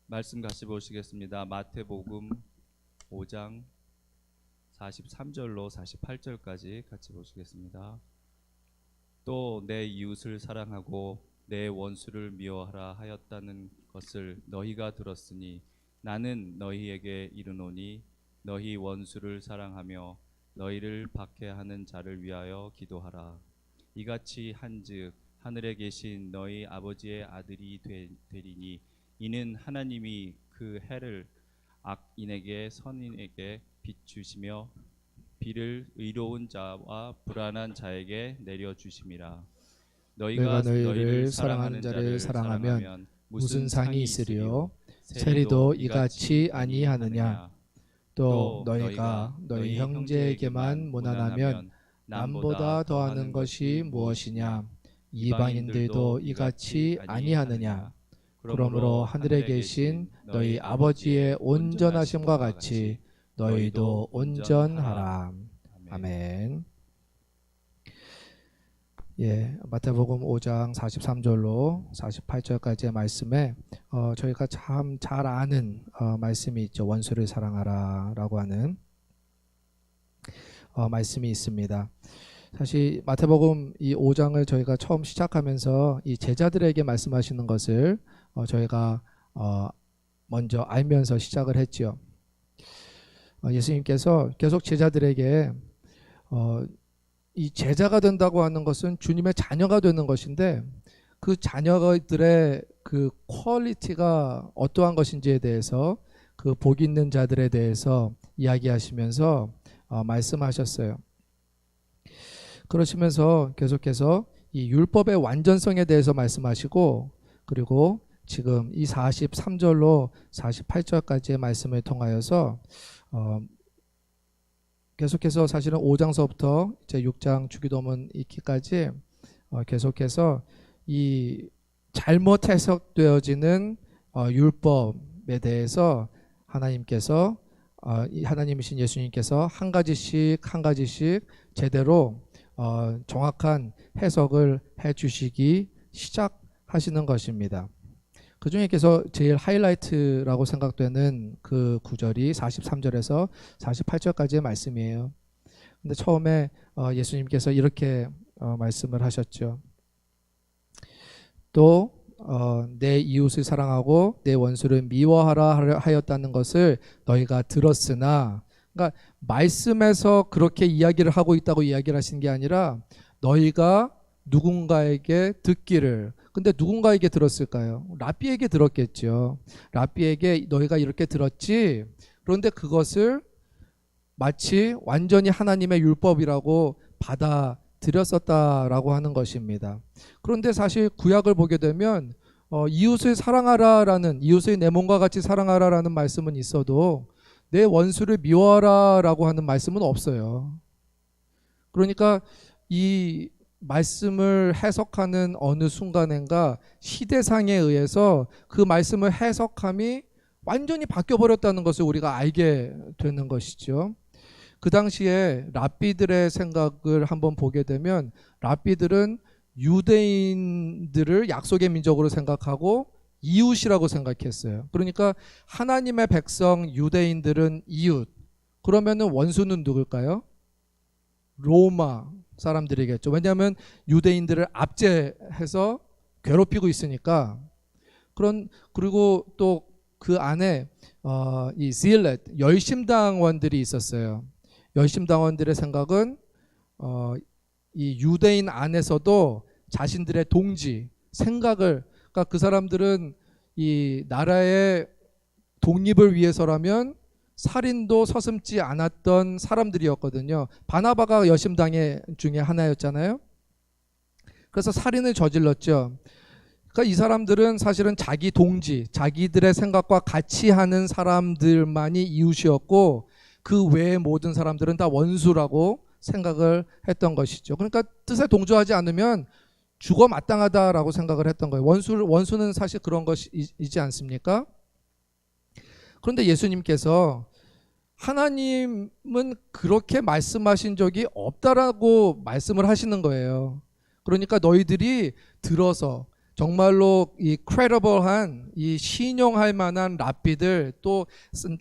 말씀 같이 보시겠습니다. 마태복음 5장 43절로 48절까지 같이 보시겠습니다. 또 내 이웃을 사랑하고 내 원수를 미워하라 하였다는 것을 너희가 들었으니 나는 너희에게 이르노니 너희 원수를 사랑하며 너희를 박해하는 자를 위하여 기도하라. 이같이 한즉 하늘에 계신 너희 아버지의 아들이 되리니 이는 하나님이 그 해를 악인에게 선인에게 비추시며 비를 의로운 자와 불안한 자에게 내려주심이라. 너희가 너희를 사랑하는 자를 사랑하면 무슨 상이 있으리요? 세리도 이같이 아니하느냐? 또 너희가 너희 형제에게만 무난하면 남보다 더하는 것이 무엇이냐? 이방인들도 이같이 아니하느냐? 그러므로 하늘에 계신 너희 아버지의 온전하심과 같이 너희도 온전하라. 아멘. 마태복음 5장 43절로 48절까지의 말씀에 저희가 참 잘 아는 말씀이 있죠. 원수를 사랑하라 라고 하는 말씀이 있습니다. 사실 마태복음 이 5장을 저희가 처음 시작하면서 이 제자들에게 말씀하시는 것을 저희가 먼저 알면서 시작을 했죠. 예수님께서 계속 제자들에게 이 제자가 된다고 하는 것은 주님의 자녀가 되는 것인데 그 자녀들의 그 퀄리티가 어떠한 것인지에 대해서 그 복 있는 자들에 대해서 이야기하시면서 말씀하셨어요. 그러시면서 계속해서 이 율법의 완전성에 대해서 말씀하시고 그리고 지금 이 43절로 48절까지의 말씀을 통하여서 계속해서 사실은 5장서부터 이제 6장 주기도문 읽기까지 계속해서 이 잘못 해석되어지는 율법에 대해서 하나님께서 하나님이신 예수님께서 한 가지씩 제대로 정확한 해석을 해주시기 시작하시는 것입니다. 그 중에서 제일 하이라이트라고 생각되는 그 구절이 43절에서 48절까지의 말씀이에요. 근데 처음에 예수님께서 이렇게 말씀을 하셨죠. 또 내 이웃을 사랑하고 내 원수를 미워하라 하였다는 것을 너희가 들었으나, 그러니까 말씀에서 그렇게 이야기를 하고 있다고 이야기를 하신 게 아니라 너희가 누군가에게 듣기를. 근데 누군가에게 들었을까요? 랍비에게 들었겠죠. 랍비에게 너희가 이렇게 들었지. 그런데 그것을 마치 완전히 하나님의 율법이라고 받아들였었다라고 하는 것입니다. 그런데 사실 구약을 보게 되면 이웃을 사랑하라라는, 이웃의 내 몸과 같이 사랑하라라는 말씀은 있어도 내 원수를 미워하라라고 하는 말씀은 없어요. 그러니까 이 말씀을 해석하는 어느 순간인가 시대상에 의해서 그 말씀을 해석함이 완전히 바뀌어버렸다는 것을 우리가 알게 되는 것이죠. 그 당시에 랍비들의 생각을 한번 보게 되면 랍비들은 유대인들을 약속의 민족으로 생각하고 이웃이라고 생각했어요. 그러니까 하나님의 백성 유대인들은 이웃, 그러면은 원수는 누굴까요? 로마 사람들이겠죠. 왜냐하면 유대인들을 압제해서 괴롭히고 있으니까. 그리고 또 그 안에 이 질렛 열심당원들이 있었어요. 열심당원들의 생각은 이 유대인 안에서도 자신들의 동지 생각을, 그러니까 그 사람들은 이 나라의 독립을 위해서라면 살인도 서슴지 않았던 사람들이었거든요. 바나바가 열심당의 중에 하나였잖아요. 그래서 살인을 저질렀죠. 그러니까 이 사람들은 사실은 자기 동지, 자기들의 생각과 같이 하는 사람들만이 이웃이었고 그 외의 모든 사람들은 다 원수라고 생각을 했던 것이죠. 그러니까 뜻에 동조하지 않으면 죽어 마땅하다라고 생각을 했던 거예요. 원수는 사실 그런 것이지 않습니까? 그런데 예수님께서 하나님은 그렇게 말씀하신 적이 없다라고 말씀을 하시는 거예요. 그러니까 너희들이 들어서 정말로 이 크레더블한 이 신용할 만한 랍비들 또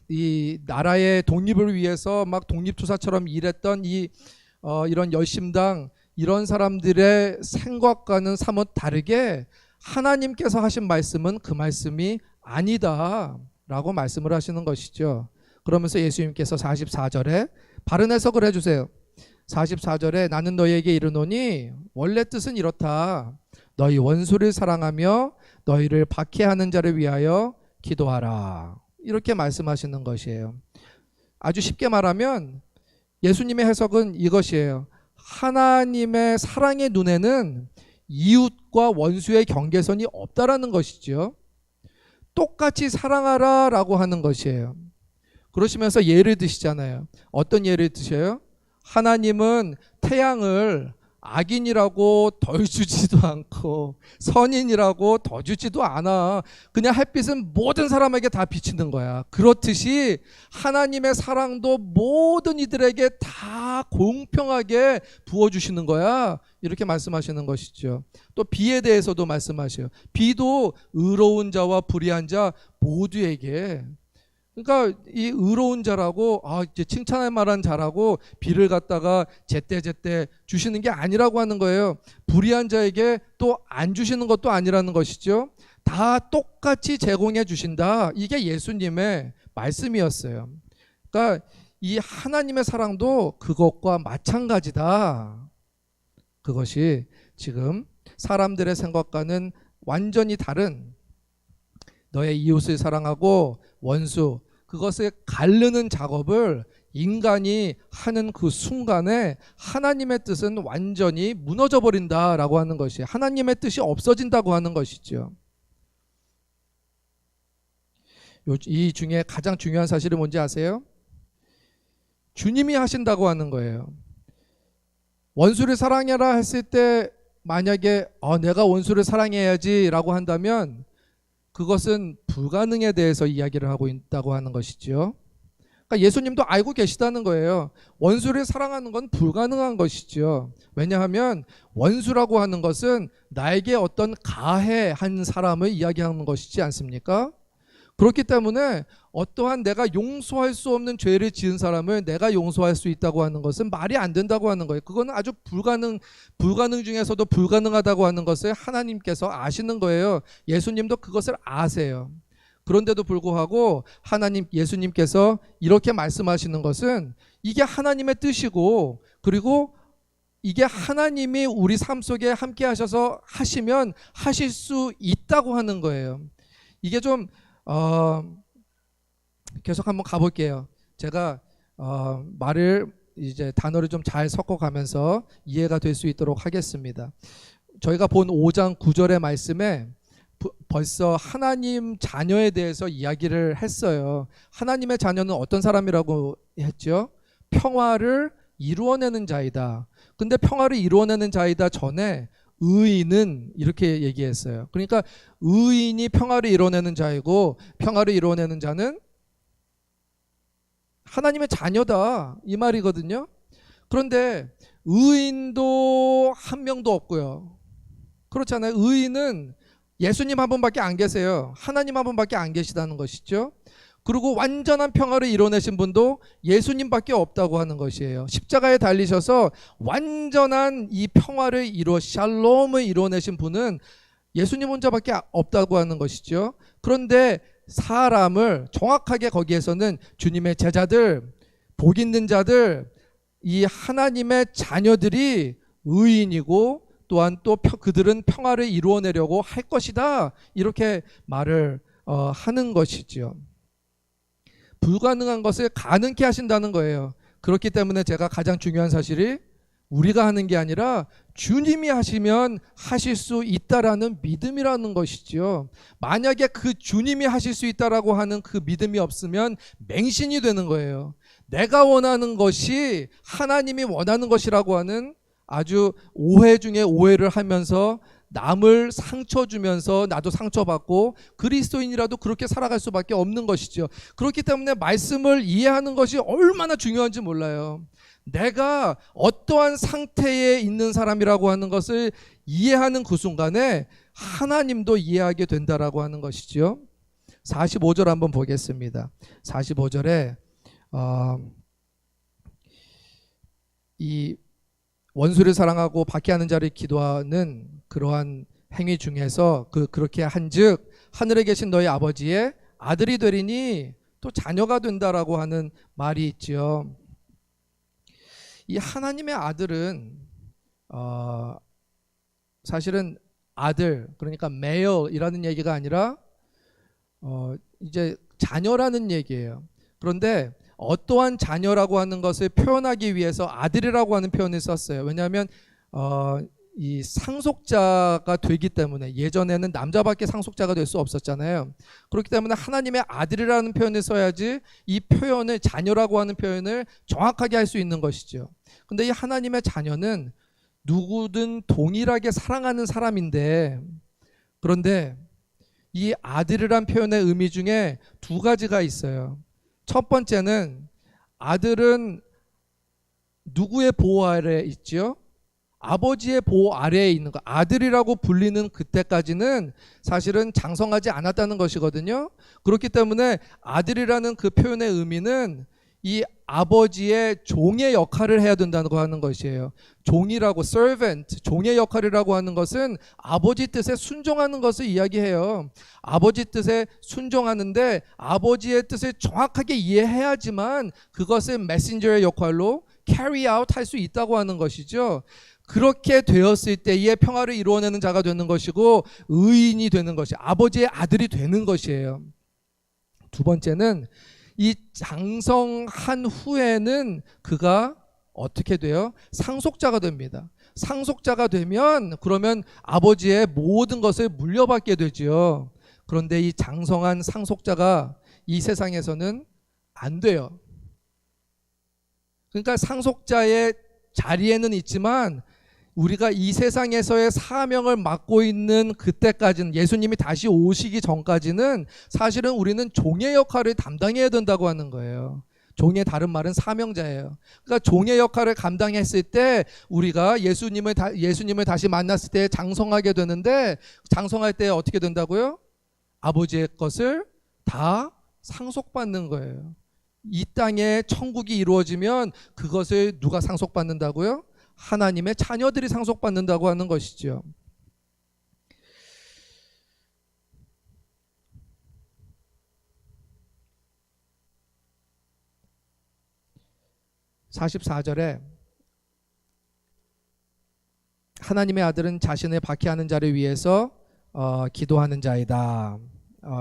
이 나라의 독립을 위해서 막 독립투사처럼 일했던 이런 열심당 이런 사람들의 생각과는 사뭇 다르게 하나님께서 하신 말씀은 그 말씀이 아니다라고 말씀을 하시는 것이죠. 그러면서 예수님께서 44절에 바른 해석을 해주세요. 44절에 나는 너희에게 이르노니 원래 뜻은 이렇다. 너희 원수를 사랑하며 너희를 박해하는 자를 위하여 기도하라. 이렇게 말씀하시는 것이에요. 아주 쉽게 말하면 예수님의 해석은 이것이에요. 하나님의 사랑의 눈에는 이웃과 원수의 경계선이 없다라는 것이죠. 똑같이 사랑하라 라고 하는 것이에요. 그러시면서 예를 드시잖아요. 어떤 예를 드셔요? 하나님은 태양을 악인이라고 덜 주지도 않고 선인이라고 더 주지도 않아. 그냥 햇빛은 모든 사람에게 다 비치는 거야. 그렇듯이 하나님의 사랑도 모든 이들에게 다 공평하게 부어주시는 거야. 이렇게 말씀하시는 것이죠. 또 비에 대해서도 말씀하셔요. 비도 의로운 자와 불의한 자 모두에게, 그러니까 이 의로운 자라고 이제 칭찬할 만한 자라고 비를 갖다가 제때제때 주시는 게 아니라고 하는 거예요. 불의한 자에게 또 안 주시는 것도 아니라는 것이죠. 다 똑같이 제공해 주신다. 이게 예수님의 말씀이었어요. 그러니까 이 하나님의 사랑도 그것과 마찬가지다. 그것이 지금 사람들의 생각과는 완전히 다른 너의 이웃을 사랑하고 원수, 그것을 가르는 작업을 인간이 하는 그 순간에 하나님의 뜻은 완전히 무너져 버린다라고 하는 것이, 하나님의 뜻이 없어진다고 하는 것이죠. 이 중에 가장 중요한 사실이 뭔지 아세요? 주님이 하신다고 하는 거예요. 원수를 사랑해라 했을 때 만약에 내가 원수를 사랑해야지 라고 한다면 그것은 불가능에 대해서 이야기를 하고 있다고 하는 것이죠. 그러니까 예수님도 알고 계시다는 거예요. 원수를 사랑하는 건 불가능한 것이죠. 왜냐하면 원수라고 하는 것은 나에게 어떤 가해한 사람을 이야기하는 것이지 않습니까? 그렇기 때문에 어떠한 내가 용서할 수 없는 죄를 지은 사람을 내가 용서할 수 있다고 하는 것은 말이 안 된다고 하는 거예요. 그건 아주 불가능 중에서도 불가능하다고 하는 것을 하나님께서 아시는 거예요. 예수님도 그것을 아세요. 그런데도 불구하고 예수님께서 이렇게 말씀하시는 것은 이게 하나님의 뜻이고, 그리고 이게 하나님이 우리 삶 속에 함께 하셔서 하시면 하실 수 있다고 하는 거예요. 이게 좀 계속 한번 가볼게요. 제가 말을 이제 단어를 좀 잘 섞어가면서 이해가 될 수 있도록 하겠습니다. 저희가 본 5장 9절의 말씀에 벌써 하나님 자녀에 대해서 이야기를 했어요. 하나님의 자녀는 어떤 사람이라고 했죠? 평화를 이루어내는 자이다. 근데 평화를 이루어내는 자이다 전에 의인은 이렇게 얘기했어요. 그러니까 의인이 평화를 이루어내는 자이고 평화를 이루어내는 자는 하나님의 자녀다, 이 말이거든요. 그런데 의인도 한 명도 없고요. 그렇잖아요. 의인은 예수님 한 분밖에 안 계세요. 하나님 한 분밖에 안 계시다는 것이죠. 그리고 완전한 평화를 이뤄내신 분도 예수님밖에 없다고 하는 것이에요. 십자가에 달리셔서 완전한 이 평화를 샬롬을 이뤄내신 분은 예수님 혼자밖에 없다고 하는 것이죠. 그런데 사람을 정확하게 거기에서는 주님의 제자들, 복 있는 자들, 이 하나님의 자녀들이 의인이고 또한 또 그들은 평화를 이루어내려고 할 것이다, 이렇게 말을 하는 것이죠. 불가능한 것을 가능케 하신다는 거예요. 그렇기 때문에 제가 가장 중요한 사실이 우리가 하는 게 아니라 주님이 하시면 하실 수 있다라는 믿음이라는 것이죠. 만약에 그 주님이 하실 수 있다라고 하는 그 믿음이 없으면 맹신이 되는 거예요. 내가 원하는 것이 하나님이 원하는 것이라고 하는 아주 오해 중에 오해를 하면서 남을 상처 주면서 나도 상처받고 그리스도인이라도 그렇게 살아갈 수밖에 없는 것이죠. 그렇기 때문에 말씀을 이해하는 것이 얼마나 중요한지 몰라요. 내가 어떠한 상태에 있는 사람이라고 하는 것을 이해하는 그 순간에 하나님도 이해하게 된다라고 하는 것이죠. 45절 한번 보겠습니다. 45절에 이 원수를 사랑하고 박해하는 자를 기도하는 그러한 행위 중에서 그렇게 한즉 하늘에 계신 너희 아버지의 아들이 되리니 또 자녀가 된다라고 하는 말이 있죠. 이 하나님의 아들은 사실은 아들, 그러니까 male이라는 얘기가 아니라 이제 자녀라는 얘기예요. 그런데 어떠한 자녀라고 하는 것을 표현하기 위해서 아들이라고 하는 표현을 썼어요. 왜냐하면 이 상속자가 되기 때문에, 예전에는 남자밖에 상속자가 될 수 없었잖아요. 그렇기 때문에 하나님의 아들이라는 표현을 써야지 이 표현을, 자녀라고 하는 표현을 정확하게 할 수 있는 것이죠. 근데 이 하나님의 자녀는 누구든 동일하게 사랑하는 사람인데, 그런데 이 아들이란 표현의 의미 중에 두 가지가 있어요. 첫 번째는 아들은 누구의 보호 아래에 있죠? 아버지의 보호 아래에 있는 거. 아들이라고 불리는 그때까지는 사실은 장성하지 않았다는 것이거든요. 그렇기 때문에 아들이라는 그 표현의 의미는 이 아버지의 종의 역할을 해야 된다고 하는 것이에요. 종이라고, servant, 종의 역할이라고 하는 것은 아버지 뜻에 순종하는 것을 이야기해요. 아버지 뜻에 순종하는데 아버지의 뜻을 정확하게 이해해야지만 그것을 메신저의 역할로 carry out 할 수 있다고 하는 것이죠. 그렇게 되었을 때의 평화를 이루어내는 자가 되는 것이고 의인이 되는 것이, 아버지의 아들이 되는 것이에요. 두 번째는 이 장성한 후에는 그가 어떻게 돼요? 상속자가 됩니다. 상속자가 되면 그러면 아버지의 모든 것을 물려받게 되죠. 그런데 이 장성한 상속자가 이 세상에서는 안 돼요. 그러니까 상속자의 자리에는 있지만 우리가 이 세상에서의 사명을 맡고 있는 그때까지는, 예수님이 다시 오시기 전까지는 사실은 우리는 종의 역할을 담당해야 된다고 하는 거예요. 종의 다른 말은 사명자예요. 그러니까 종의 역할을 감당했을 때 우리가 예수님을 다시 만났을 때 장성하게 되는데, 장성할 때 어떻게 된다고요? 아버지의 것을 다 상속받는 거예요. 이 땅에 천국이 이루어지면 그것을 누가 상속받는다고요? 하나님의 자녀들이 상속받는다고 하는 것이죠. (44절에) 하나님의 아들은 자신을 박해하는 자를 위해서 기도하는 자이다.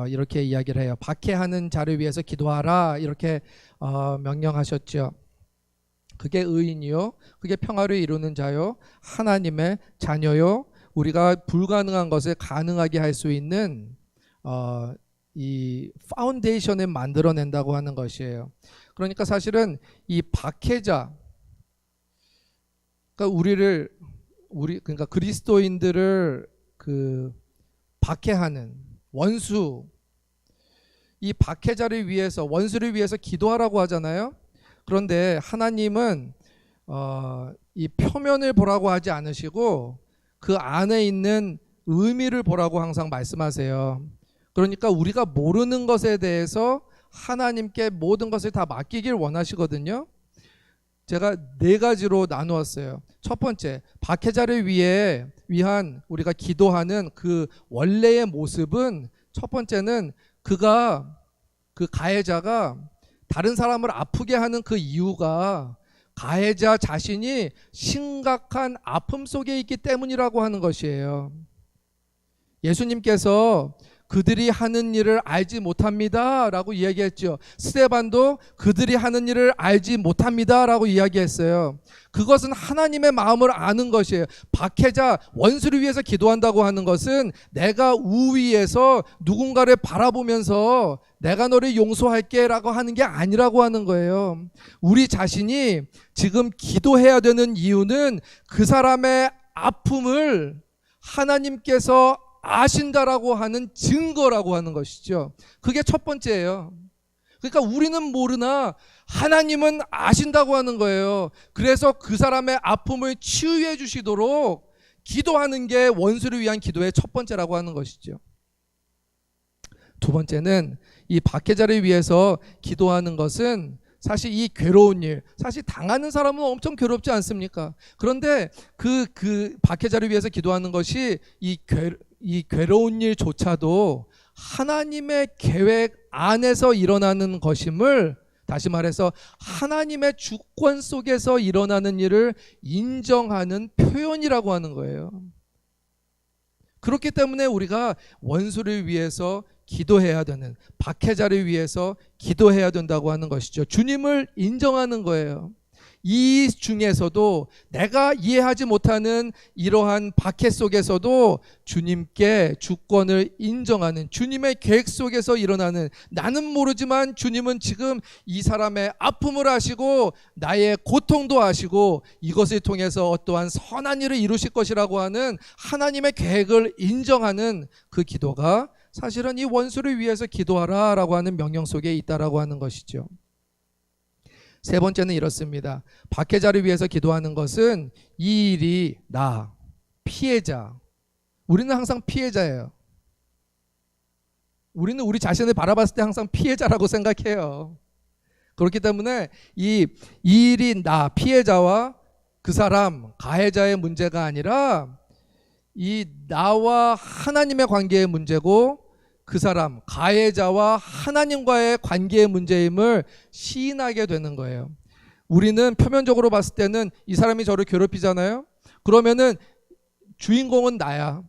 이렇게 이야기를 해요. 박해하는 자를 위해서 기도하라, 이렇게 명령하셨죠. 그게 의인이요, 그게 평화를 이루는 자요, 하나님의 자녀요, 우리가 불가능한 것을 가능하게 할 수 있는 이 파운데이션을 만들어낸다고 하는 것이에요. 그러니까 사실은 이 박해자, 그러니까 그러니까 그리스도인들을 박해하는 원수, 이 박해자를 위해서, 원수를 위해서 기도하라고 하잖아요. 그런데 하나님은 이 표면을 보라고 하지 않으시고 그 안에 있는 의미를 보라고 항상 말씀하세요. 그러니까 우리가 모르는 것에 대해서 하나님께 모든 것을 다 맡기길 원하시거든요. 제가 4가지로 나누었어요. 첫 번째, 박해자를 위한 우리가 기도하는 그 원래의 모습은, 첫 번째는 그 가해자가 다른 사람을 아프게 하는 그 이유가 가해자 자신이 심각한 아픔 속에 있기 때문이라고 하는 것이에요. 예수님께서 그들이 하는 일을 알지 못합니다 라고 이야기했죠. 스데반도 그들이 하는 일을 알지 못합니다 라고 이야기했어요. 그것은 하나님의 마음을 아는 것이에요. 박해자, 원수를 위해서 기도한다고 하는 것은 내가 우위에서 누군가를 바라보면서 내가 너를 용서할게 라고 하는 게 아니라고 하는 거예요. 우리 자신이 지금 기도해야 되는 이유는 그 사람의 아픔을 하나님께서 아신다라고 하는 증거라고 하는 것이죠. 그게 첫 번째예요. 그러니까 우리는 모르나 하나님은 아신다고 하는 거예요. 그래서 그 사람의 아픔을 치유해 주시도록 기도하는 게 원수를 위한 기도의 첫 번째라고 하는 것이죠. 두 번째는 이 박해자를 위해서 기도하는 것은 사실 이 괴로운 일, 사실 당하는 사람은 엄청 괴롭지 않습니까? 그런데 그 박해자를 위해서 기도하는 것이 이 괴로운 일조차도 하나님의 계획 안에서 일어나는 것임을, 다시 말해서 하나님의 주권 속에서 일어나는 일을 인정하는 표현이라고 하는 거예요. 그렇기 때문에 우리가 원수를 위해서 기도해야 되는, 박해자를 위해서 기도해야 된다고 하는 것이죠. 주님을 인정하는 거예요. 이 중에서도 내가 이해하지 못하는 이러한 박해 속에서도 주님께 주권을 인정하는, 주님의 계획 속에서 일어나는, 나는 모르지만 주님은 지금 이 사람의 아픔을 아시고 나의 고통도 아시고 이것을 통해서 어떠한 선한 일을 이루실 것이라고 하는 하나님의 계획을 인정하는 그 기도가 사실은 이 원수를 위해서 기도하라라고 하는 명령 속에 있다라고 하는 것이죠. 세 번째는 이렇습니다. 박해자를 위해서 기도하는 것은 이 일이 나, 피해자. 우리는 항상 피해자예요. 우리는 우리 자신을 바라봤을 때 항상 피해자라고 생각해요. 그렇기 때문에 이 일이 나, 피해자와 그 사람, 가해자의 문제가 아니라 이 나와 하나님의 관계의 문제고 그 사람, 가해자와 하나님과의 관계의 문제임을 시인하게 되는 거예요. 우리는 표면적으로 봤을 때는 이 사람이 저를 괴롭히잖아요. 그러면은 주인공은 나야.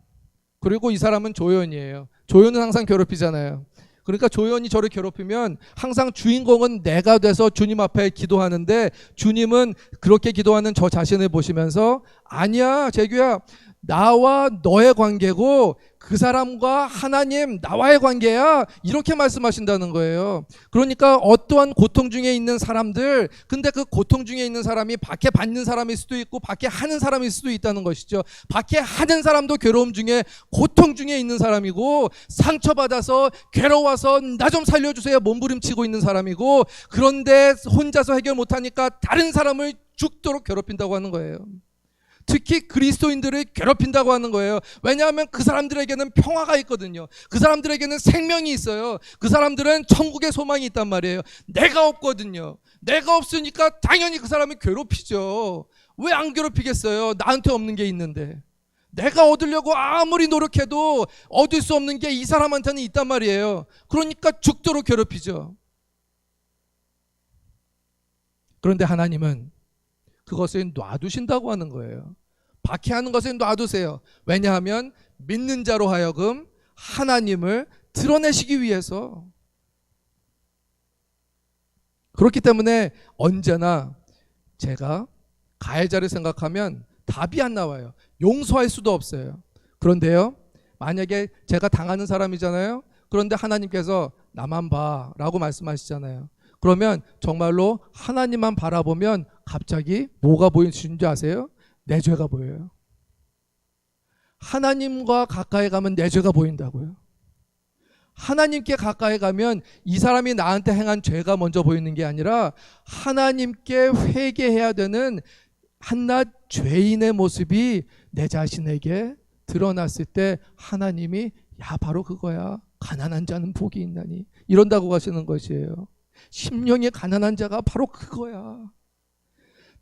그리고 이 사람은 조연이에요. 조연은 항상 괴롭히잖아요. 그러니까 조연이 저를 괴롭히면 항상 주인공은 내가 돼서 주님 앞에 기도하는데, 주님은 그렇게 기도하는 저 자신을 보시면서 아니야 재규야, 나와 너의 관계고 그 사람과 하나님 나와의 관계야, 이렇게 말씀하신다는 거예요. 그러니까 어떠한 고통 중에 있는 사람들, 근데 그 고통 중에 있는 사람이 박해받는 사람일 수도 있고 박해하는 사람일 수도 있다는 것이죠. 박해하는 사람도 괴로움 중에, 고통 중에 있는 사람이고, 상처받아서 괴로워서 나 좀 살려주세요 몸부림치고 있는 사람이고, 그런데 혼자서 해결 못하니까 다른 사람을 죽도록 괴롭힌다고 하는 거예요. 특히 그리스도인들을 괴롭힌다고 하는 거예요. 왜냐하면 그 사람들에게는 평화가 있거든요. 그 사람들에게는 생명이 있어요. 그 사람들은 천국의 소망이 있단 말이에요. 내가 없거든요. 내가 없으니까 당연히 그 사람을 괴롭히죠. 왜 안 괴롭히겠어요? 나한테 없는 게 있는데. 내가 얻으려고 아무리 노력해도 얻을 수 없는 게 이 사람한테는 있단 말이에요. 그러니까 죽도록 괴롭히죠. 그런데 하나님은 그것을 놔두신다고 하는 거예요. 박해하는 것을 놔두세요. 왜냐하면 믿는 자로 하여금 하나님을 드러내시기 위해서. 그렇기 때문에 언제나 제가 가해자를 생각하면 답이 안 나와요. 용서할 수도 없어요. 그런데요, 만약에 제가 당하는 사람이잖아요. 그런데 하나님께서 나만 봐 라고 말씀하시잖아요. 그러면 정말로 하나님만 바라보면 갑자기 뭐가 보이는 줄 아세요? 내 죄가 보여요. 하나님과 가까이 가면 내 죄가 보인다고요. 하나님께 가까이 가면 이 사람이 나한테 행한 죄가 먼저 보이는 게 아니라 하나님께 회개해야 되는 한낱 죄인의 모습이 내 자신에게 드러났을 때 하나님이 야 바로 그거야. 가난한 자는 복이 있나니. 이런다고 하시는 것이에요. 심령이 가난한 자가 바로 그거야.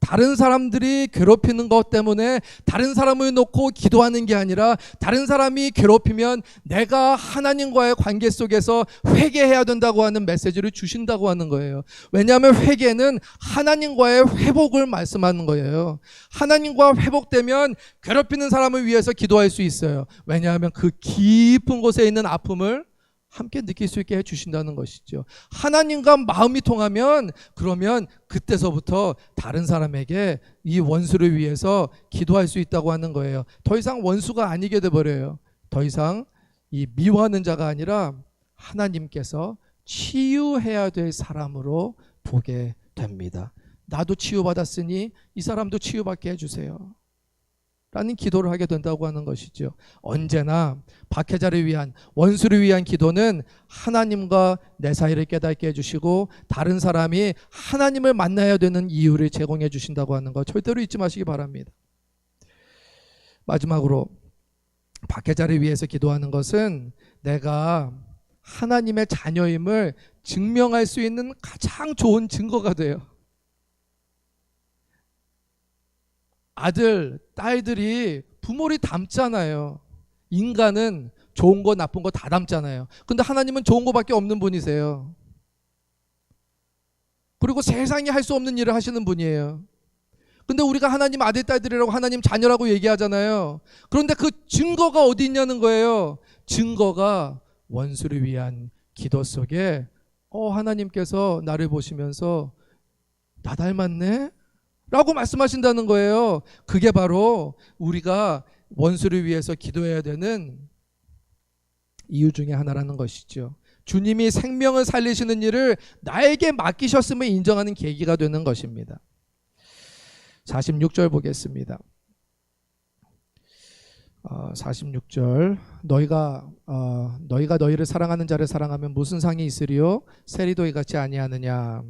다른 사람들이 괴롭히는 것 때문에 다른 사람을 놓고 기도하는 게 아니라, 다른 사람이 괴롭히면 내가 하나님과의 관계 속에서 회개해야 된다고 하는 메시지를 주신다고 하는 거예요. 왜냐하면 회개는 하나님과의 회복을 말씀하는 거예요. 하나님과 회복되면 괴롭히는 사람을 위해서 기도할 수 있어요. 왜냐하면 그 깊은 곳에 있는 아픔을 함께 느낄 수 있게 해주신다는 것이죠. 하나님과 마음이 통하면 그러면 그때서부터 다른 사람에게 이 원수를 위해서 기도할 수 있다고 하는 거예요. 더 이상 원수가 아니게 돼버려요. 더 이상 이 미워하는 자가 아니라 하나님께서 치유해야 될 사람으로 보게 됩니다. 나도 치유받았으니 이 사람도 치유받게 해주세요 라는 기도를 하게 된다고 하는 것이죠. 언제나 박해자를 위한, 원수를 위한 기도는 하나님과 내 사이를 깨닫게 해주시고 다른 사람이 하나님을 만나야 되는 이유를 제공해 주신다고 하는 것 절대로 잊지 마시기 바랍니다. 마지막으로 박해자를 위해서 기도하는 것은 내가 하나님의 자녀임을 증명할 수 있는 가장 좋은 증거가 돼요. 아들, 딸들이 부모를 닮잖아요. 인간은 좋은 거 나쁜 거 다 닮잖아요. 근데 하나님은 좋은 거밖에 없는 분이세요. 그리고 세상이 할 수 없는 일을 하시는 분이에요. 근데 우리가 하나님 아들, 딸들이라고 하나님 자녀라고 얘기하잖아요. 그런데 그 증거가 어디 있냐는 거예요. 증거가 원수를 위한 기도 속에 하나님께서 나를 보시면서 나 닮았네? 라고 말씀하신다는 거예요. 그게 바로 우리가 원수를 위해서 기도해야 되는 이유 중에 하나라는 것이죠. 주님이 생명을 살리시는 일을 나에게 맡기셨음을 인정하는 계기가 되는 것입니다. 46절 보겠습니다. 46절 너희가 너희를 사랑하는 자를 사랑하면 무슨 상이 있으리요? 세리도 이같이 아니하느냐.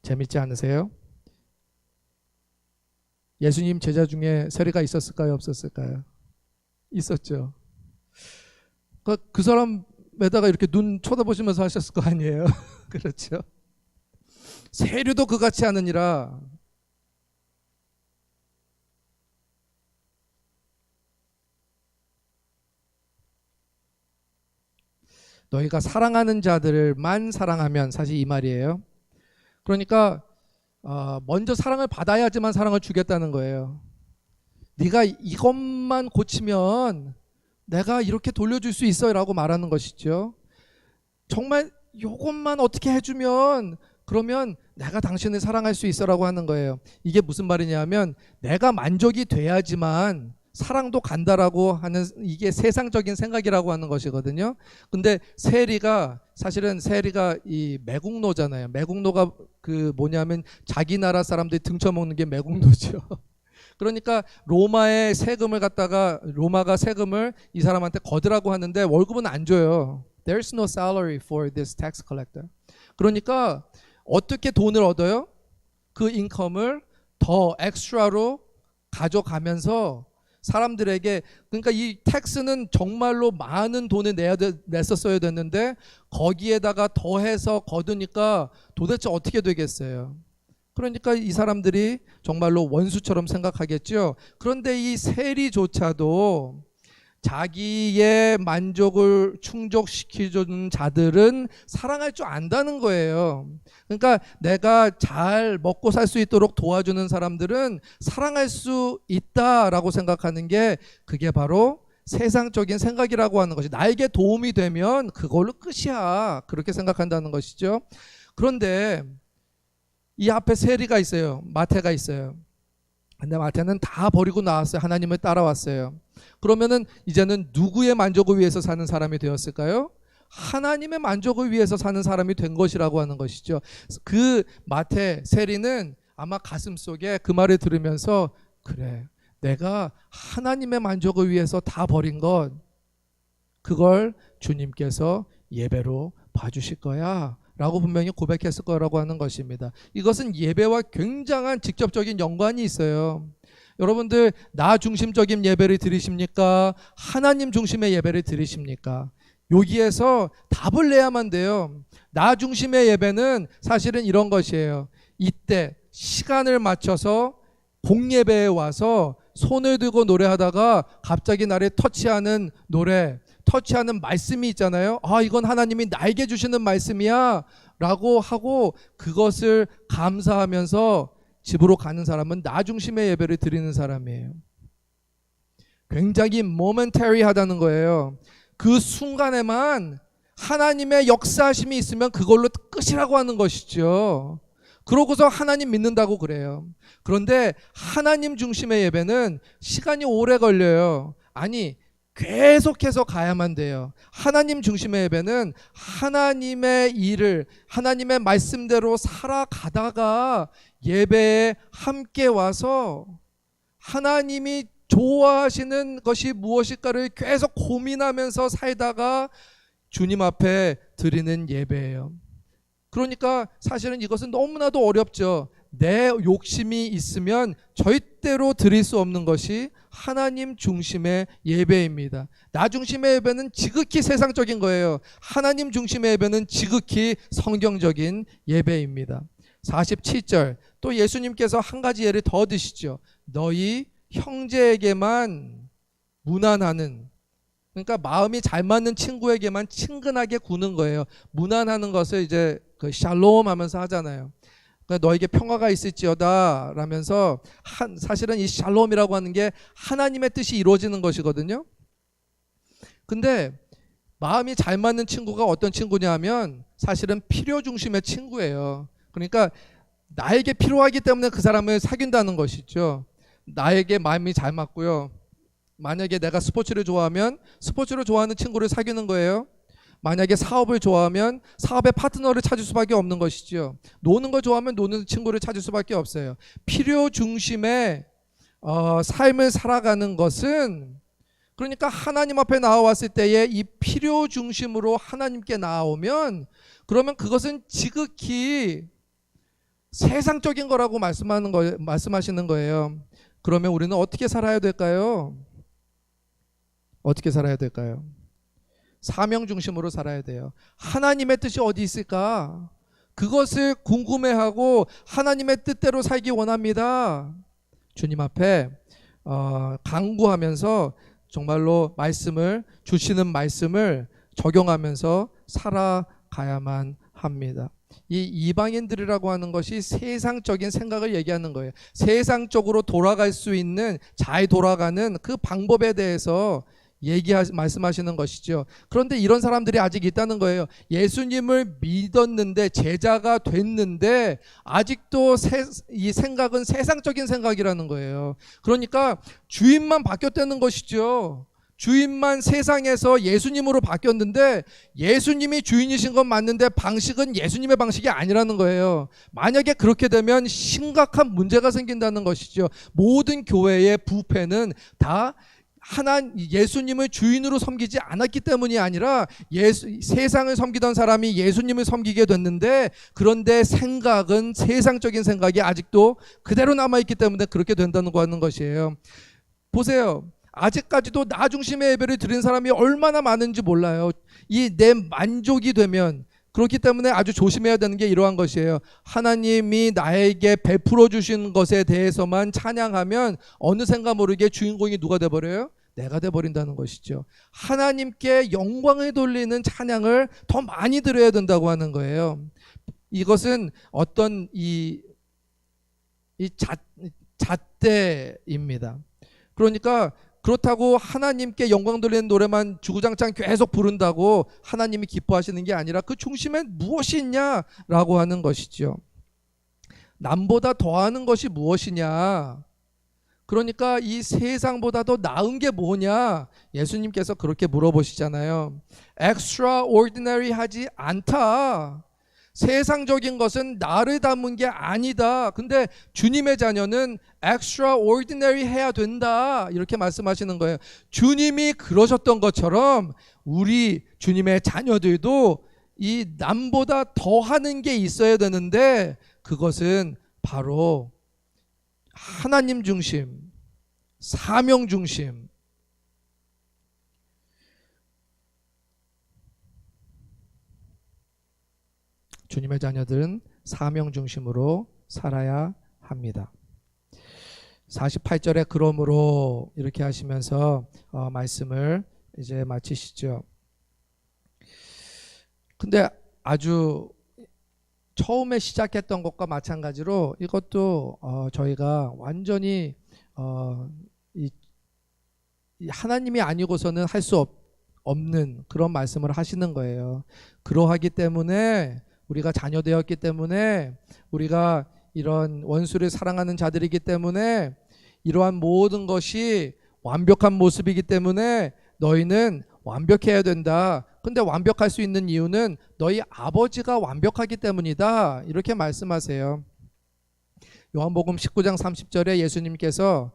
재밌지 않으세요? 예수님 제자 중에 세리가 있었을까요? 없었을까요? 있었죠. 그 사람에다가 이렇게 눈 쳐다보시면서 하셨을 거 아니에요? 그렇죠. 세리도 그같이 하느니라. 너희가 사랑하는 자들만 사랑하면, 사실 이 말이에요. 그러니까 먼저 사랑을 받아야지만 사랑을 주겠다는 거예요. 네가 이것만 고치면 내가 이렇게 돌려줄 수 있어요 라고 말하는 것이죠. 정말 이것만 어떻게 해주면 그러면 내가 당신을 사랑할 수 있어 라고 하는 거예요. 이게 무슨 말이냐면 내가 만족이 돼야지만 사랑도 간다라고 하는, 이게 세상적인 생각이라고 하는 것이거든요. 근데 사실은 세리가 이 매국노잖아요. 매국노가 그 뭐냐면 자기 나라 사람들이 등쳐먹는 게 매국노죠. 그러니까 로마가 세금을 이 사람한테 거두라고 하는데 월급은 안 줘요. There's no salary for this tax collector. 그러니까 어떻게 돈을 얻어요? 그 인컴을 더 엑스트라로 가져가면서 사람들에게, 그러니까 이 텍스는 정말로 많은 돈을 냈었어야 됐는데 거기에다가 더해서 거두니까 도대체 어떻게 되겠어요? 그러니까 이 사람들이 정말로 원수처럼 생각하겠죠. 그런데 이 세리조차도 자기의 만족을 충족시켜주는 자들은 사랑할 줄 안다는 거예요. 그러니까 내가 잘 먹고 살 수 있도록 도와주는 사람들은 사랑할 수 있다라고 생각하는 게, 그게 바로 세상적인 생각이라고 하는 것이, 나에게 도움이 되면 그걸로 끝이야, 그렇게 생각한다는 것이죠. 그런데 이 앞에 세리가 있어요. 마태가 있어요. 근데 마태는 다 버리고 나왔어요. 하나님을 따라왔어요. 그러면은 이제는 누구의 만족을 위해서 사는 사람이 되었을까요? 하나님의 만족을 위해서 사는 사람이 된 것이라고 하는 것이죠. 그 마태 세리는 아마 가슴속에 그 말을 들으면서, 그래, 내가 하나님의 만족을 위해서 다 버린 것, 그걸 주님께서 예배로 봐주실 거야 라고 분명히 고백했을 거라고 하는 것입니다. 이것은 예배와 굉장한 직접적인 연관이 있어요. 여러분들, 나 중심적인 예배를 드리십니까? 하나님 중심의 예배를 드리십니까? 여기에서 답을 내야만 돼요. 나 중심의 예배는 사실은 이런 것이에요. 이때 시간을 맞춰서 공예배에 와서 손을 들고 노래하다가 갑자기 나를 터치하는 말씀이 있잖아요. 이건 하나님이 나에게 주시는 말씀이야 라고 하고 그것을 감사하면서 집으로 가는 사람은 나 중심의 예배를 드리는 사람이에요. 굉장히 momentary 하다는 거예요. 그 순간에만 하나님의 역사하심이 있으면 그걸로 끝이라고 하는 것이죠. 그러고서 하나님 믿는다고 그래요. 그런데 하나님 중심의 예배는 시간이 오래 걸려요. 아니, 계속해서 가야만 돼요. 하나님 중심의 예배는 하나님의 일을 하나님의 말씀대로 살아가다가 예배에 함께 와서 하나님이 좋아하시는 것이 무엇일까를 계속 고민하면서 살다가 주님 앞에 드리는 예배예요. 그러니까 사실은 이것은 너무나도 어렵죠. 내 욕심이 있으면 절대로 드릴 수 없는 것이 하나님 중심의 예배입니다. 나 중심의 예배는 지극히 세상적인 거예요. 하나님 중심의 예배는 지극히 성경적인 예배입니다. 47절 또 예수님께서 한 가지 예를 더 드시죠. 너희 형제에게만 무난하는, 그러니까 마음이 잘 맞는 친구에게만 친근하게 구는 거예요. 무난하는 것을 이제 그 샬롬 하면서 하잖아요. 그러니까 너에게 평화가 있을지어다 라면서 사실은 이 샬롬이라고 하는 게 하나님의 뜻이 이루어지는 것이거든요. 근데 마음이 잘 맞는 친구가 어떤 친구냐 하면 사실은 필요 중심의 친구예요. 그러니까 나에게 필요하기 때문에 그 사람을 사귄다는 것이죠. 나에게 마음이 잘 맞고요. 만약에 내가 스포츠를 좋아하면 스포츠를 좋아하는 친구를 사귀는 거예요. 만약에 사업을 좋아하면 사업의 파트너를 찾을 수밖에 없는 것이죠. 노는 걸 좋아하면 노는 친구를 찾을 수밖에 없어요. 필요 중심의 삶을 살아가는 것은, 그러니까 하나님 앞에 나와왔을 때에 이 필요 중심으로 하나님께 나오면 그러면 그것은 지극히 세상적인 거라고 말씀하시는 거예요. 그러면 우리는 어떻게 살아야 될까요? 어떻게 살아야 될까요? 사명 중심으로 살아야 돼요. 하나님의 뜻이 어디 있을까? 그것을 궁금해하고 하나님의 뜻대로 살기 원합니다. 주님 앞에 간구하면서 정말로 주시는 말씀을 적용하면서 살아가야만 합니다. 이 이방인들이라고 하는 것이 세상적인 생각을 얘기하는 거예요. 세상적으로 돌아갈 수 있는, 잘 돌아가는 그 방법에 대해서 말씀하시는 것이죠. 그런데 이런 사람들이 아직 있다는 거예요. 예수님을 믿었는데, 제자가 됐는데 아직도 이 생각은 세상적인 생각이라는 거예요. 그러니까 주인만 바뀌었다는 것이죠. 주인만 세상에서 예수님으로 바뀌었는데 예수님이 주인이신 건 맞는데 방식은 예수님의 방식이 아니라는 거예요. 만약에 그렇게 되면 심각한 문제가 생긴다는 것이죠. 모든 교회의 부패는 다 예수님을 주인으로 섬기지 않았기 때문이 아니라 세상을 섬기던 사람이 예수님을 섬기게 됐는데, 그런데 생각은 세상적인 생각이 아직도 그대로 남아있기 때문에 그렇게 된다는 거 하는 것이에요. 보세요. 아직까지도 나 중심의 예배를 드린 사람이 얼마나 많은지 몰라요. 이 내 만족이 되면, 그렇기 때문에 아주 조심해야 되는 게 이러한 것이에요. 하나님이 나에게 베풀어 주신 것에 대해서만 찬양하면 어느샌가 모르게 주인공이 누가 돼버려요? 내가 돼버린다는 것이죠. 하나님께 영광을 돌리는 찬양을 더 많이 드려야 된다고 하는 거예요. 이것은 어떤 잣대입니다. 그러니까 그렇다고 하나님께 영광 돌리는 노래만 주구장창 계속 부른다고 하나님이 기뻐하시는 게 아니라 그 중심에 무엇이 있냐라고 하는 것이죠. 남보다 더하는 것이 무엇이냐? 그러니까 이 세상보다 더 나은 게 뭐냐? 예수님께서 그렇게 물어보시잖아요. extraordinary 하지 않다. 세상적인 것은 나를 닮은 게 아니다. 근데 주님의 자녀는 extraordinary 해야 된다. 이렇게 말씀하시는 거예요. 주님이 그러셨던 것처럼 우리 주님의 자녀들도 이 남보다 더하는 게 있어야 되는데, 그것은 바로 하나님 중심, 사명 중심, 주님의 자녀들은 사명 중심으로 살아야 합니다. 48절에 그러므로 이렇게 하시면서 말씀을 이제 마치시죠. 근데 아주 처음에 시작했던 것과 마찬가지로 이것도 저희가 완전히 이 하나님이 아니고서는 할 수 없는 그런 말씀을 하시는 거예요. 그러하기 때문에, 우리가 자녀되었기 때문에, 우리가 이런 원수를 사랑하는 자들이기 때문에, 이러한 모든 것이 완벽한 모습이기 때문에 너희는 완벽해야 된다. 근데 완벽할 수 있는 이유는 너희 아버지가 완벽하기 때문이다. 이렇게 말씀하세요. 요한복음 19장 30절에 예수님께서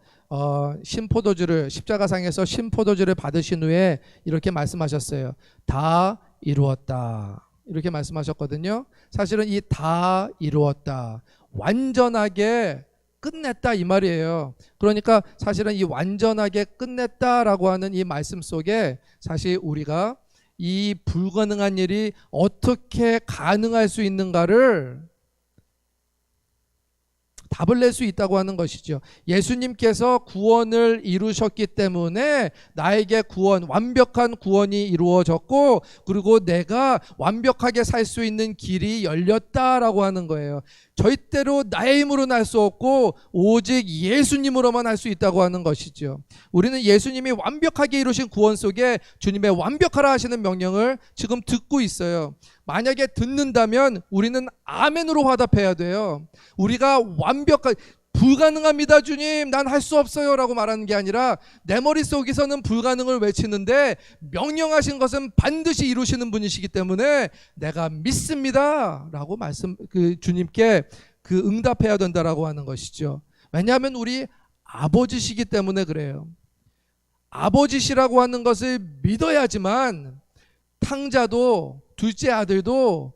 십자가상에서 신포도주를 받으신 후에 이렇게 말씀하셨어요. 다 이루었다. 이렇게 말씀하셨거든요. 사실은 이 다 이루었다, 완전하게 끝냈다 이 말이에요. 그러니까 사실은 이 완전하게 끝냈다라고 하는 이 말씀 속에 사실 우리가 이 불가능한 일이 어떻게 가능할 수 있는가를 답을 낼 수 있다고 하는 것이죠. 예수님께서 구원을 이루셨기 때문에 나에게 구원, 완벽한 구원이 이루어졌고, 그리고 내가 완벽하게 살 수 있는 길이 열렸다라고 하는 거예요. 절대로 나의 힘으로는 할 수 없고 오직 예수님으로만 할 수 있다고 하는 것이죠. 우리는 예수님이 완벽하게 이루신 구원 속에 주님의 완벽하라 하시는 명령을 지금 듣고 있어요. 만약에 듣는다면 우리는 아멘으로 화답해야 돼요. 우리가 불가능합니다 주님, 난 할 수 없어요 라고 말하는 게 아니라 내 머릿속에서는 불가능을 외치는데 명령하신 것은 반드시 이루시는 분이시기 때문에 내가 믿습니다 라고 주님께 응답해야 된다라고 하는 것이죠. 왜냐하면 우리 아버지시기 때문에 그래요. 아버지시라고 하는 것을 믿어야지만 탕자도 둘째 아들도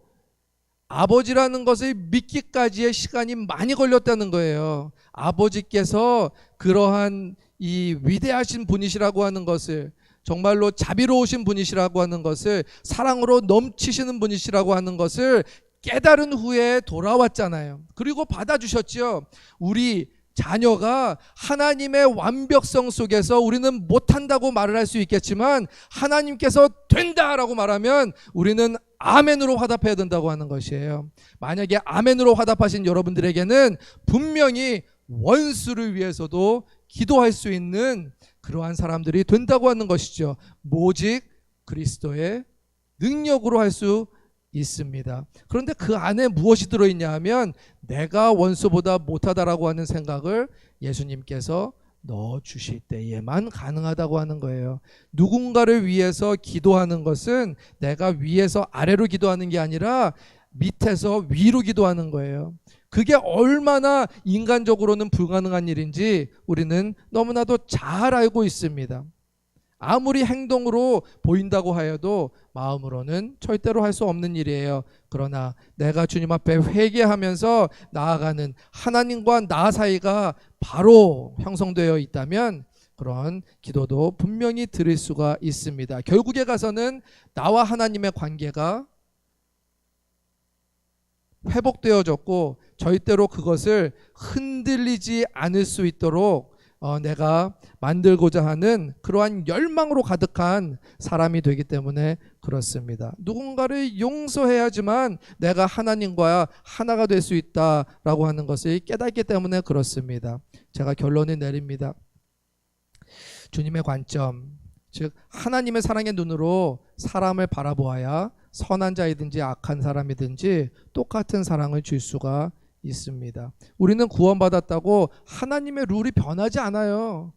아버지라는 것을 믿기까지의 시간이 많이 걸렸다는 거예요. 아버지께서 그러한 이 위대하신 분이시라고 하는 것을, 정말로 자비로우신 분이시라고 하는 것을, 사랑으로 넘치시는 분이시라고 하는 것을 깨달은 후에 돌아왔잖아요. 그리고 받아주셨죠. 우리 자녀가 하나님의 완벽성 속에서 우리는 못한다고 말을 할 수 있겠지만 하나님께서 된다라고 말하면 우리는 아멘으로 화답해야 된다고 하는 것이에요. 만약에 아멘으로 화답하신 여러분들에게는 분명히 원수를 위해서도 기도할 수 있는 그러한 사람들이 된다고 하는 것이죠. 오직 그리스도의 능력으로 할 수 있습니다. 그런데 그 안에 무엇이 들어있냐 하면 내가 원수보다 못하다라고 하는 생각을 예수님께서 넣어주실 때에만 가능하다고 하는 거예요. 누군가를 위해서 기도하는 것은 내가 위에서 아래로 기도하는 게 아니라 밑에서 위로 기도하는 거예요. 그게 얼마나 인간적으로는 불가능한 일인지 우리는 너무나도 잘 알고 있습니다. 아무리 행동으로 보인다고 하여도 마음으로는 절대로 할 수 없는 일이에요. 그러나 내가 주님 앞에 회개하면서 나아가는 하나님과 나 사이가 바로 형성되어 있다면 그런 기도도 분명히 드릴 수가 있습니다. 결국에 가서는 나와 하나님의 관계가 회복되어졌고 절대로 그것을 흔들리지 않을 수 있도록 내가 만들고자 하는 그러한 열망으로 가득한 사람이 되기 때문에 그렇습니다. 누군가를 용서해야지만 내가 하나님과 하나가 될 수 있다라고 하는 것을 깨닫기 때문에 그렇습니다. 제가 결론을 내립니다. 주님의 관점, 즉 하나님의 사랑의 눈으로 사람을 바라보아야 선한 자이든지 악한 사람이든지 똑같은 사랑을 줄 수가 있습니다. 우리는 구원받았다고 하나님의 룰이 변하지 않아요.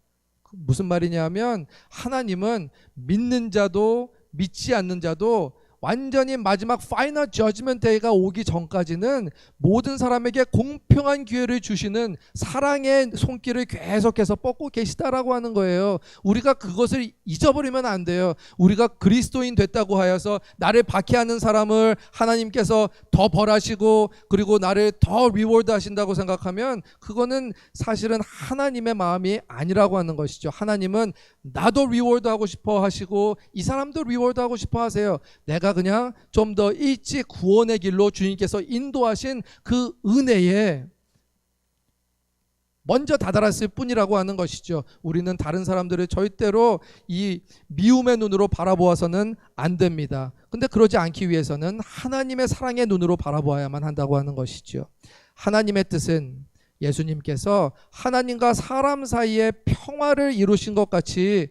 무슨 말이냐면 하나님은 믿는 자도 믿지 않는 자도 완전히 마지막 파이널 저지먼트 데이가 오기 전까지는 모든 사람에게 공평한 기회를 주시는 사랑의 손길을 계속해서 뻗고 계시다라고 하는 거예요. 우리가 그것을 잊어버리면 안 돼요. 우리가 그리스도인 됐다고 하여서 나를 박해하는 사람을 하나님께서 더 벌하시고 그리고 나를 더 리워드 하신다고 생각하면 그거는 사실은 하나님의 마음이 아니라고 하는 것이죠. 하나님은 나도 리워드 하고 싶어 하시고 이 사람도 리워드 하고 싶어 하세요. 내가 그냥 좀 더 일찍 구원의 길로 주님께서 인도하신 그 은혜에 먼저 다다랐을 뿐이라고 하는 것이죠. 우리는 다른 사람들을 절대로 이 미움의 눈으로 바라보아서는 안 됩니다. 근데 그러지 않기 위해서는 하나님의 사랑의 눈으로 바라보아야만 한다고 하는 것이죠. 하나님의 뜻은 예수님께서 하나님과 사람 사이에 평화를 이루신 것 같이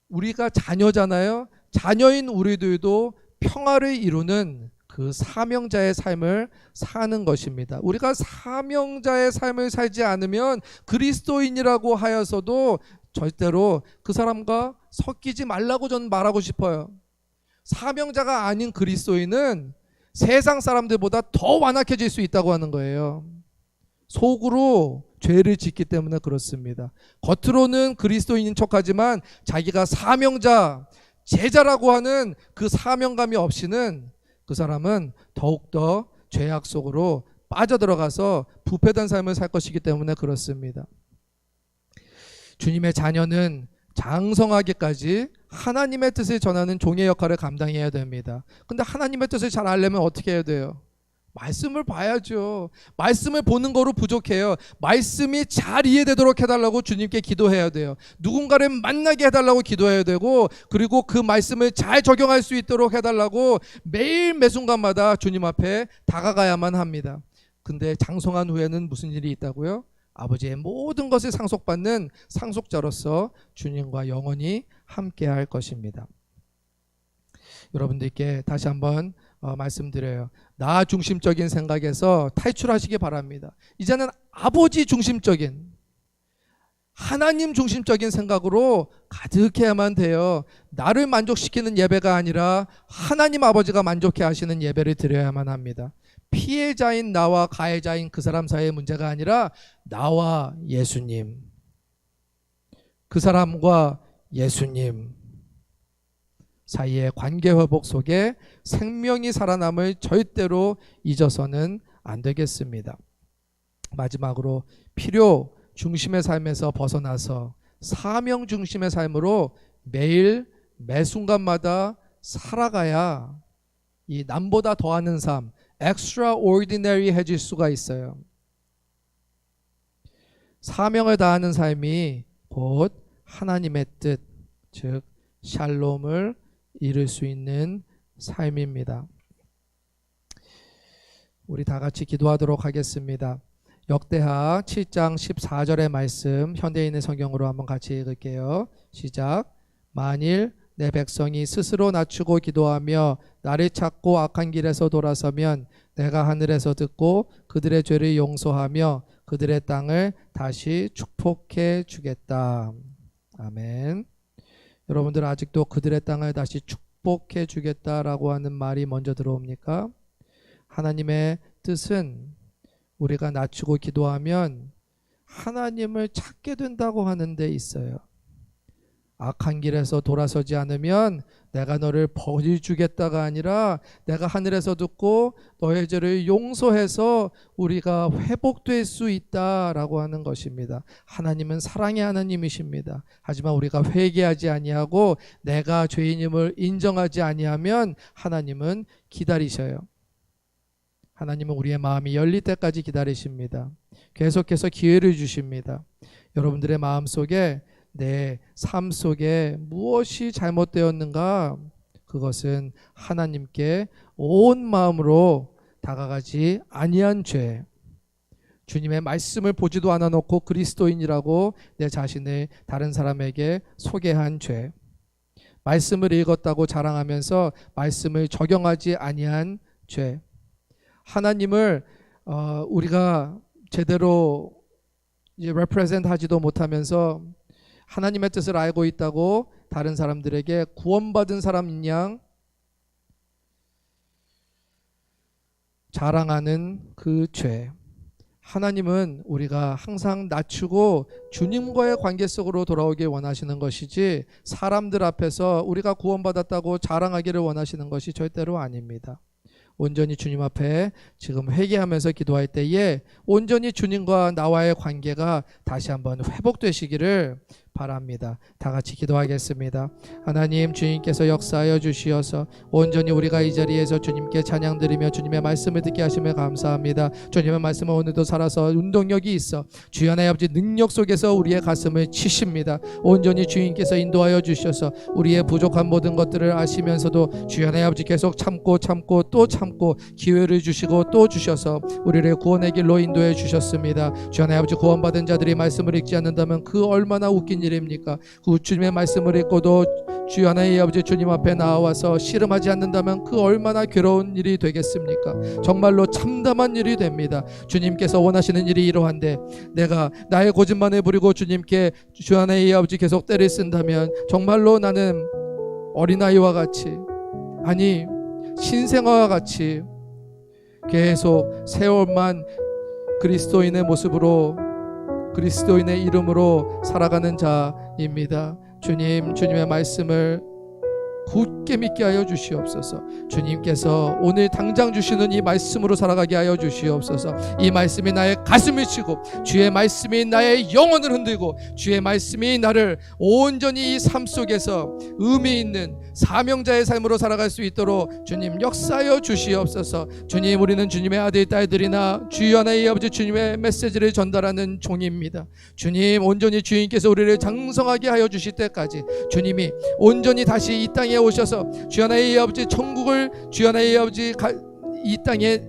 우리가 자녀잖아요. 자녀인 우리들도 평화를 이루는 그 사명자의 삶을 사는 것입니다. 우리가 사명자의 삶을 살지 않으면 그리스도인이라고 하여서도 절대로 그 사람과 섞이지 말라고 저는 말하고 싶어요. 사명자가 아닌 그리스도인은 세상 사람들보다 더 완악해질 수 있다고 하는 거예요. 속으로 죄를 짓기 때문에 그렇습니다. 겉으로는 그리스도인인 척하지만 자기가 사명자, 제자라고 하는 그 사명감이 없이는 그 사람은 더욱더 죄악 속으로 빠져들어가서 부패된 삶을 살 것이기 때문에 그렇습니다. 주님의 자녀는 장성하기까지 하나님의 뜻을 전하는 종의 역할을 감당해야 됩니다. 근데 하나님의 뜻을 잘 알려면 어떻게 해야 돼요? 말씀을 봐야죠. 말씀을 보는 거로 부족해요. 말씀이 잘 이해되도록 해달라고 주님께 기도해야 돼요. 누군가를 만나게 해달라고 기도해야 되고, 그리고 그 말씀을 잘 적용할 수 있도록 해달라고 매일 매순간마다 주님 앞에 다가가야만 합니다. 근데 장성한 후에는 무슨 일이 있다고요? 아버지의 모든 것을 상속받는 상속자로서 주님과 영원히 함께할 것입니다. 여러분들께 다시 한번 말씀드려요. 나 중심적인 생각에서 탈출하시기 바랍니다. 이제는 아버지 중심적인, 하나님 중심적인 생각으로 가득해야만 돼요. 나를 만족시키는 예배가 아니라 하나님 아버지가 만족해 하시는 예배를 드려야만 합니다. 피해자인 나와 가해자인 그 사람 사이의 문제가 아니라 나와 예수님, 그 사람과 예수님 사이의 관계 회복 속에 생명이 살아남을 절대로 잊어서는 안 되겠습니다. 마지막으로 필요 중심의 삶에서 벗어나서 사명 중심의 삶으로 매일 매 순간마다 살아가야 이 남보다 더하는 삶, extraordinary해질 수가 있어요. 사명을 다하는 삶이 곧 하나님의 뜻, 즉 샬롬을 이룰 수 있는 삶입니다. 우리 다 같이 기도하도록 하겠습니다. 역대하 7장 14절의 말씀 현대인의 성경으로 한번 같이 읽을게요. 시작. 만일 내 백성이 스스로 낮추고 기도하며 나를 찾고 악한 길에서 돌아서면 내가 하늘에서 듣고 그들의 죄를 용서하며 그들의 땅을 다시 축복해 주겠다. 아멘. 여러분들 아직도 그들의 땅을 다시 축복해 주겠다라고 하는 말이 먼저 들어옵니까? 하나님의 뜻은 우리가 낮추고 기도하면 하나님을 찾게 된다고 하는 데 있어요. 악한 길에서 돌아서지 않으면 내가 너를 버려주겠다가 아니라 내가 하늘에서 듣고 너의 죄를 용서해서 우리가 회복될 수 있다라고 하는 것입니다. 하나님은 사랑의 하나님이십니다. 하지만 우리가 회개하지 아니하고 내가 죄인임을 인정하지 아니하면 하나님은 기다리셔요. 하나님은 우리의 마음이 열릴 때까지 기다리십니다. 계속해서 기회를 주십니다. 여러분들의 마음속에 내 삶 속에 무엇이 잘못되었는가? 그것은 하나님께 온 마음으로 다가가지 아니한 죄, 주님의 말씀을 보지도 않아 놓고 그리스도인이라고 내 자신을 다른 사람에게 소개한 죄, 말씀을 읽었다고 자랑하면서 말씀을 적용하지 아니한 죄, 하나님을 우리가 제대로 represent 하지도 못하면서 하나님의 뜻을 알고 있다고 다른 사람들에게 구원받은 사람인 양 자랑하는 그 죄. 하나님은 우리가 항상 낮추고 주님과의 관계 속으로 돌아오길 원하시는 것이지 사람들 앞에서 우리가 구원받았다고 자랑하기를 원하시는 것이 절대로 아닙니다. 온전히 주님 앞에 지금 회개하면서 기도할 때에 온전히 주님과 나와의 관계가 다시 한번 회복되시기를 바랍니다. 다 같이 기도하겠습니다. 하나님, 주님께서 역사하여 주시어서 온전히 우리가 이 자리에서 주님께 찬양 드리며 주님의 말씀을 듣게 하시며 감사합니다. 주님의 말씀은 오늘도 살아서 운동력이 있어 주여 하나님 아버지 능력 속에서 우리의 가슴을 치십니다. 온전히 주님께서 인도하여 주셔서 우리의 부족한 모든 것들을 아시면서도 주여 하나님 아버지 계속 참고 또 참고 기회를 주시고 또 주셔서 우리를 구원의 길로 인도해 주셨습니다. 주여 하나님 아버지, 구원받은 자들이 말씀을 읽지 않는다면 그 얼마나 웃긴 일입니까? 그 주님의 말씀을 읽고도 주여 하나님 아버지 주님 앞에 나와서 씨름하지 않는다면 그 얼마나 괴로운 일이 되겠습니까? 정말로 참담한 일이 됩니다. 주님께서 원하시는 일이 이러한데 내가 나의 고집만을 부리고 주님께 주여 하나님 아버지 계속 때를 쓴다면 정말로 나는 어린아이와 같이, 아니 신생아와 같이 계속 세월만 그리스도인의 모습으로 그리스도인의 이름으로 살아가는 자입니다. 주님, 주님의 말씀을 굳게 믿게 하여 주시옵소서. 주님께서 오늘 당장 주시는 이 말씀으로 살아가게 하여 주시옵소서. 이 말씀이 나의 가슴을 치고 주의 말씀이 나의 영혼을 흔들고 주의 말씀이 나를 온전히 이 삶 속에서 의미 있는 사명자의 삶으로 살아갈 수 있도록 주님 역사하여 주시옵소서. 주님, 우리는 주님의 아들 딸들이나 주여 하나님 아버지 주님의 메시지를 전달하는 종입니다. 주님, 온전히 주님께서 우리를 장성하게 하여 주실 때까지 주님이 온전히 다시 이 땅에 오셔서 주여 하나님 아버지 천국을 주여 하나님 아버지 이 땅에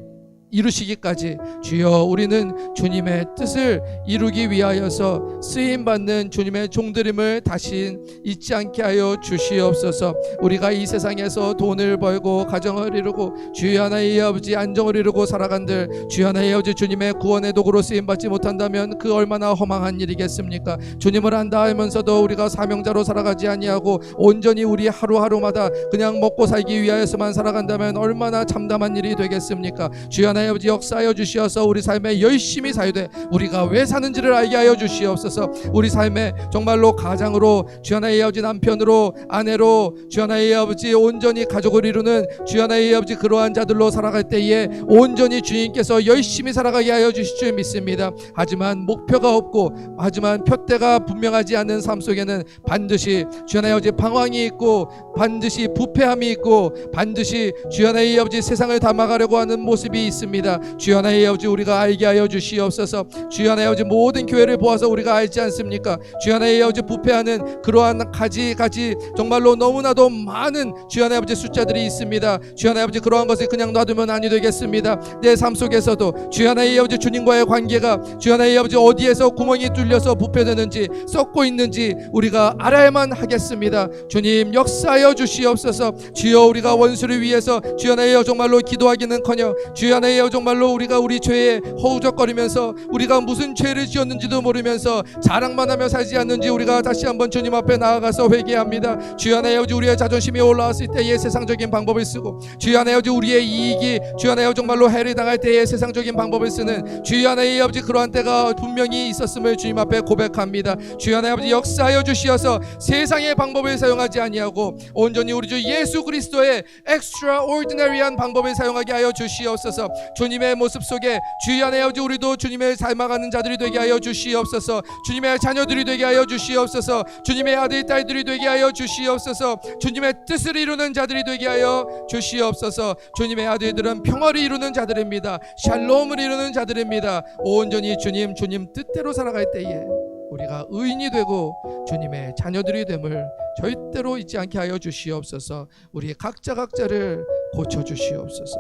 이루시기까지 주여 우리는 주님의 뜻을 이루기 위하여서 쓰임받는 주님의 종들임을 다시 잊지 않게 하여 주시옵소서. 우리가 이 세상에서 돈을 벌고 가정을 이루고 주여 하나님 아버지 안정을 이루고 살아간들 주여 하나님 아버지 주님의 구원의 도구로 쓰임받지 못한다면 그 얼마나 허망한 일이겠습니까? 주님을 안다 하면서도 우리가 사명자로 살아가지 아니하고 온전히 우리 하루하루마다 그냥 먹고 살기 위하여서만 살아간다면 얼마나 참담한 일이 되겠습니까? 주여 하나님 아버지 역사하여 주시어서 우리 삶에 열심히 살되 우리가 왜 사는지를 알게 하여 주시옵소서. 우리 삶에 정말로 가장으로 주여 하나님 아버지 남편으로 아내로 주여 하나님 아버지 온전히 가족을 이루는 주여 하나님 아버지 그러한 자들로 살아갈 때에 온전히 주님께서 열심히 살아가게 하여 주실 줄 믿습니다. 하지만 목표가 없고 하지만 표대가 분명하지 않은 삶 속에는 반드시 주여 하나님 아버지 방황이 있고 반드시 부패함이 있고 반드시 주여 하나님 아버지 세상을 담아가려고 하는 모습이 있습니다. 주여 하나님 아버지 우리가 알게 하여 주시옵소서. 주여 하나님 아버지 모든 교회를 보아서 우리가 알지 않습니까? 주여 하나님 아버지 부패하는 그러한 가지 정말로 너무나도 많은 주여 하나님 아버지 숫자들이 있습니다. 주여 하나님 아버지 그러한 것을 그냥 놔두면 아니 되겠습니다. 내 삶 속에서도 주여 하나님 아버지 주님과의 관계가 주여 하나님 아버지 어디에서 구멍이 뚫려서 부패되는지 썩고 있는지 우리가 알아야만 하겠습니다. 주님 역사하여 주시옵소서. 주여 우리가 원수를 위해서 주여 하나님 아버지 정말로 기도하기는커녕 주여 하나님 아버지 정말로 우리가 우리 죄에 허우적거리면서 우리가 무슨 죄를 지었는지도 모르면서 자랑만 하며 살지 않는지 우리가 다시 한번 주님 앞에 나아가서 회개합니다. 주여 하나님 아버지 우리의 자존심이 올라왔을 때에 세상적인 방법을 쓰고 주여 하나님 아버지 우리의 이익이 주여 하나님 아버지 정말로 해를 당할 때에 세상적인 방법을 쓰는 주여 하나님 아버지 그러한 때가 분명히 있었음을 주님 앞에 고백합니다. 주여 하나님 아버지 역사하여 주시어서 세상의 방법을 사용하지 아니하고 온전히 우리 주 예수 그리스도의 extraordinary한 방법을 사용하게 하여 주시옵소서. 주님의 모습 속에 주여 하나님 아버지 우리도 주님을 닮아가는 자들이 되게 하여 주시옵소서. 주님의 자녀들이 되게 하여 주시옵소서. 주님의 아들 딸들이 되게 하여 주시옵소서. 주님의 뜻을 이루는 자들이 되게 하여 주시옵소서. 주님의 아들들은 평화를 이루는 자들입니다. 샬롬을 이루는 자들입니다. 온전히 주님 뜻대로 살아갈 때에 우리가 의인이 되고 주님의 자녀들이 됨을 절대로 잊지 않게 하여 주시옵소서. 우리 각자를 고쳐 주시옵소서.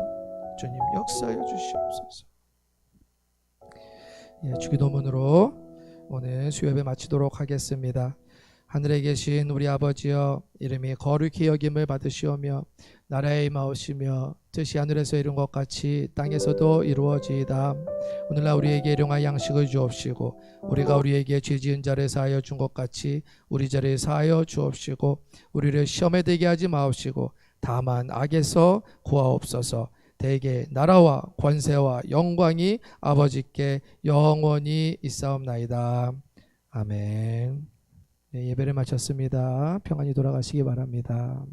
주님 역사하여 주시옵소서. 주기도문으로 오늘 수요예배 마치도록 하겠습니다. 하늘에 계신 우리 아버지여, 이름이 거룩히 여김을 받으시오며 나라의 임하오시며 뜻이 하늘에서 이룬 것 같이 땅에서도 이루어지이다. 오늘날 우리에게 일용할 양식을 주옵시고 우리가 우리에게 죄 지은 자를 사하여 준 것 같이 우리 죄를 사하여 주옵시고 우리를 시험에 들게 하지 마옵시고 다만 악에서 구하옵소서. 대개 나라와 권세와 영광이 아버지께 영원히 있사옵나이다. 아멘. 예배를 마쳤습니다. 평안히 돌아가시기 바랍니다.